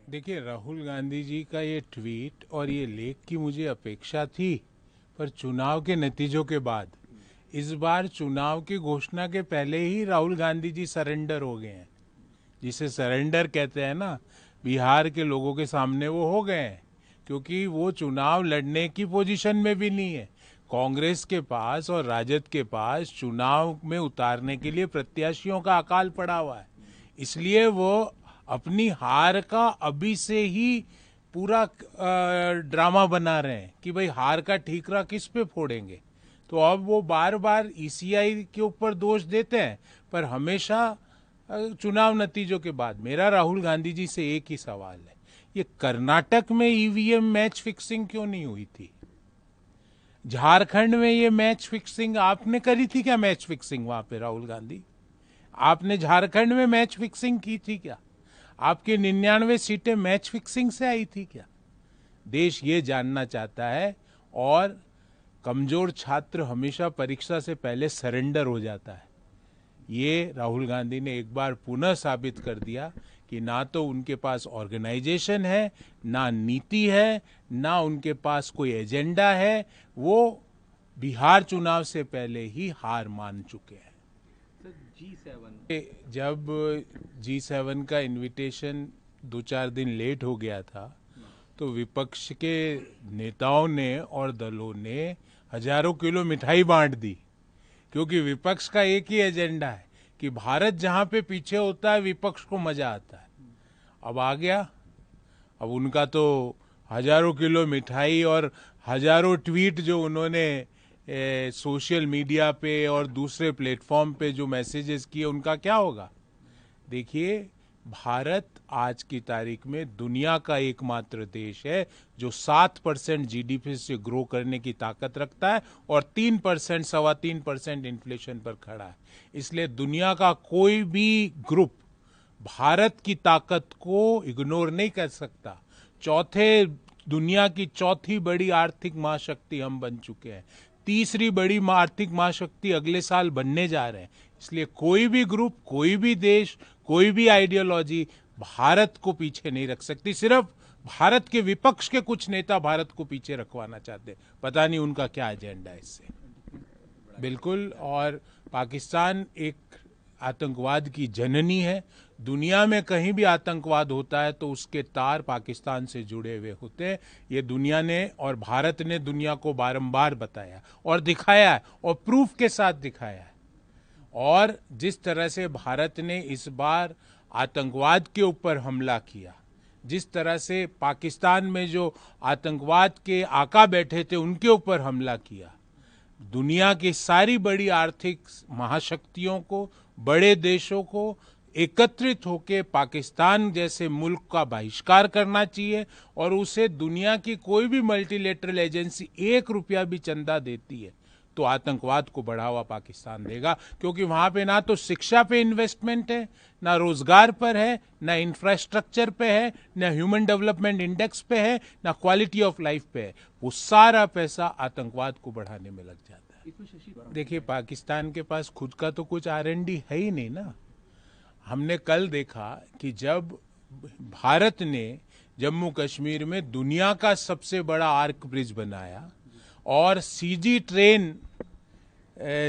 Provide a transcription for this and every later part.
देखिए, राहुल गांधी जी का ये ट्वीट और ये लेख की मुझे अपेक्षा थी, पर चुनाव के नतीजों के बाद इस बार चुनाव की घोषणा के पहले ही राहुल गांधी जी सरेंडर हो गए हैं। जिसे सरेंडर कहते हैं ना, बिहार के लोगों के सामने वो हो गए हैं, क्योंकि वो चुनाव लड़ने की पोजीशन में भी नहीं है। कांग्रेस के पास और राजद के पास चुनाव में उतारने के लिए प्रत्याशियों का अकाल पड़ा हुआ है। इसलिए वो अपनी हार का अभी से ही पूरा ड्रामा बना रहे हैं कि भाई हार का ठीकरा किस पे फोड़ेंगे। तो अब वो बार बार ईसीआई के ऊपर दोष देते हैं, पर हमेशा चुनाव नतीजों के बाद मेरा राहुल गांधी जी से एक ही सवाल है, ये कर्नाटक में ईवीएम मैच फिक्सिंग क्यों नहीं हुई थी? झारखंड में ये मैच फिक्सिंग आपने करी थी क्या? मैच फिक्सिंग वहां पे राहुल गांधी, आपने झारखंड में मैच फिक्सिंग की थी क्या? आपकी 99 सीटें मैच फिक्सिंग से आई थी क्या? देश ये जानना चाहता है। और कमजोर छात्र हमेशा परीक्षा से पहले सरेंडर हो जाता है। ये राहुल गांधी ने एक बार पुनः साबित कर दिया कि ना तो उनके पास ऑर्गेनाइजेशन है, ना नीति है, ना उनके पास कोई एजेंडा है। वो बिहार चुनाव से पहले ही हार मान चुके हैं। जब G7 का इनविटेशन 2-4 दिन लेट हो गया था, तो विपक्ष के नेताओं ने और दलों ने हजारों किलो मिठाई बांट दी, क्योंकि विपक्ष का एक ही एजेंडा है कि भारत जहां पे पीछे होता है विपक्ष को मजा आता है। अब आ गया, अब उनका तो हजारों किलो मिठाई और हजारों ट्वीट जो उन्होंने सोशल मीडिया पे और दूसरे प्लेटफॉर्म पे जो मैसेजेस किए, उनका क्या होगा? देखिए, भारत आज की तारीख में दुनिया का एकमात्र देश है जो 7% जीडीपी से ग्रो करने की ताकत रखता है और 3%, 3.25% इन्फ्लेशन पर खड़ा है। इसलिए दुनिया का कोई भी ग्रुप भारत की ताकत को इग्नोर नहीं कर सकता। दुनिया की चौथी बड़ी आर्थिक महाशक्ति हम बन चुके हैं। तीसरी बड़ी आर्थिक महाशक्ति अगले साल बनने जा रहे हैं। इसलिए कोई भी ग्रुप, कोई भी देश, कोई भी आइडियोलॉजी भारत को पीछे नहीं रख सकती। सिर्फ भारत के विपक्ष के कुछ नेता भारत को पीछे रखवाना चाहते हैं। पता नहीं उनका क्या एजेंडा है इससे। बिल्कुल। और पाकिस्तान एक आतंकवाद की जननी है। दुनिया में कहीं भी आतंकवाद होता है तो उसके तार पाकिस्तान से जुड़े हुए होते हैं। ये दुनिया ने और भारत ने दुनिया को बारंबार बताया और दिखाया है, और प्रूफ के साथ दिखाया है। और जिस तरह से भारत ने इस बार आतंकवाद के ऊपर हमला किया, जिस तरह से पाकिस्तान में जो आतंकवाद के आका बैठे थे उनके ऊपर हमला किया, दुनिया की सारी बड़ी आर्थिक महाशक्तियों को, बड़े देशों को एकत्रित होकर पाकिस्तान जैसे मुल्क का बहिष्कार करना चाहिए। और उसे दुनिया की कोई भी मल्टीलेटरल एजेंसी 1 रुपया भी चंदा देती है तो आतंकवाद को बढ़ावा पाकिस्तान देगा, क्योंकि वहां पे ना तो शिक्षा पे इन्वेस्टमेंट है, ना रोजगार पर है, ना इंफ्रास्ट्रक्चर पे है, ना ह्यूमन डेवलपमेंट इंडेक्स पे है, ना क्वालिटी ऑफ लाइफ पे है। वो सारा पैसा आतंकवाद को बढ़ाने में लग जाता है। देखिए, पाकिस्तान के पास खुद का तो कुछ R&D है ही नहीं ना। हमने कल देखा कि जब भारत ने जम्मू कश्मीर में दुनिया का सबसे बड़ा आर्क ब्रिज बनाया और CG ट्रेन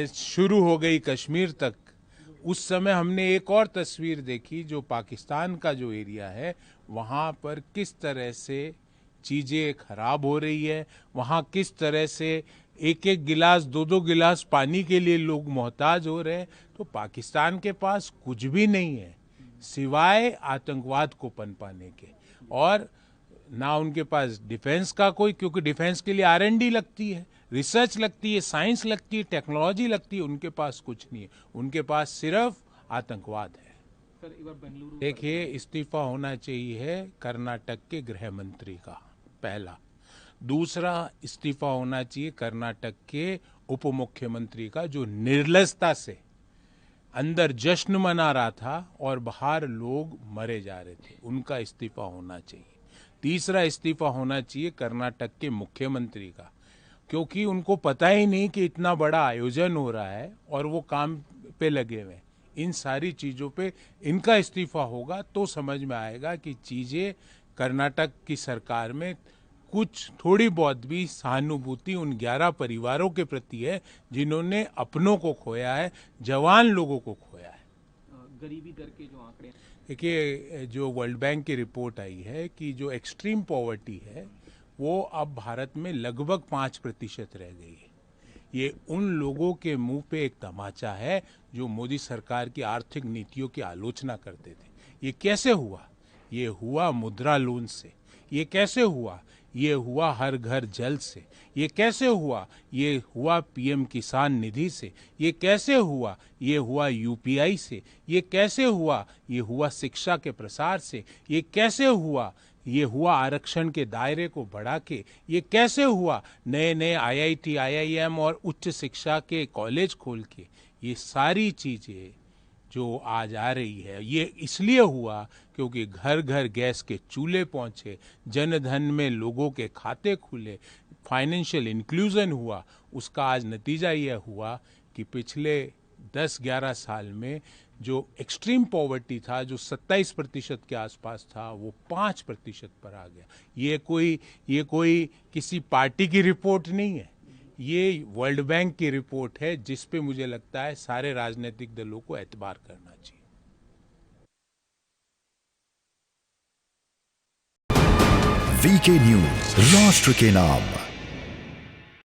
शुरू हो गई कश्मीर तक, उस समय हमने एक और तस्वीर देखी जो पाकिस्तान का जो एरिया है वहाँ पर किस तरह से चीज़ें खराब हो रही है, वहाँ किस तरह से एक एक गिलास, दो दो गिलास पानी के लिए लोग मोहताज हो रहे हैं। तो पाकिस्तान के पास कुछ भी नहीं है सिवाय आतंकवाद को पनपाने के। और ना उनके पास डिफेंस का कोई, क्योंकि डिफेंस के लिए R&D लगती है, रिसर्च लगती है, साइंस लगती है, टेक्नोलॉजी लगती है। उनके पास कुछ नहीं है, उनके पास सिर्फ आतंकवाद है। देखिए, इस्तीफा होना चाहिए कर्नाटक के गृह मंत्री का, पहला। दूसरा, इस्तीफा होना चाहिए कर्नाटक के उप मुख्यमंत्री का, जो निर्लजता से अंदर जश्न मना रहा था और बाहर लोग मरे जा रहे थे। उनका इस्तीफा होना चाहिए। तीसरा, इस्तीफा होना चाहिए कर्नाटक के मुख्यमंत्री का, क्योंकि उनको पता ही नहीं कि इतना बड़ा आयोजन हो रहा है और वो काम पे लगे हुए हैं। इन सारी चीज़ों पे इनका इस्तीफा होगा तो समझ में आएगा कि चीज़ें कर्नाटक की सरकार में कुछ थोड़ी बहुत भी सहानुभूति उन 11 परिवारों के प्रति है जिन्होंने अपनों को खोया है, जवान लोगों को खोया है। गरीबी दर के जो आंकड़े, देखिए, जो वर्ल्ड बैंक की रिपोर्ट आई है कि जो एक्सट्रीम पॉवर्टी है वो अब भारत में लगभग 5% रह गई है। ये उन लोगों के मुंह पे एक तमाचा है जो मोदी सरकार की आर्थिक नीतियों की आलोचना करते थे। ये कैसे हुआ? ये हुआ मुद्रा लोन से। ये कैसे हुआ? ये हुआ हर घर जल से। ये कैसे हुआ? ये हुआ पीएम किसान निधि से। ये कैसे हुआ? ये हुआ यूपीआई से। ये कैसे हुआ? ये हुआ शिक्षा के प्रसार से। ये कैसे हुआ? ये हुआ आरक्षण के दायरे को बढ़ा के। ये कैसे हुआ? नए नए आईआईटी, आईआईएम और उच्च शिक्षा के कॉलेज खोल के। ये सारी चीजें जो आज आ रही है ये इसलिए हुआ क्योंकि घर घर गैस के चूल्हे पहुंचे, जन धन में लोगों के खाते खुले, फाइनेंशियल इंक्लूजन हुआ। उसका आज नतीजा यह हुआ कि पिछले 10-11 साल में जो एक्सट्रीम पॉवर्टी था, जो 27% के आसपास था, वो 5% पर आ गया। ये कोई किसी पार्टी की रिपोर्ट नहीं है, ये वर्ल्ड बैंक की रिपोर्ट है जिस पे मुझे लगता है सारे राजनीतिक दलों को एतबार करना चाहिए। वीके न्यूज, राष्ट्र के नाम।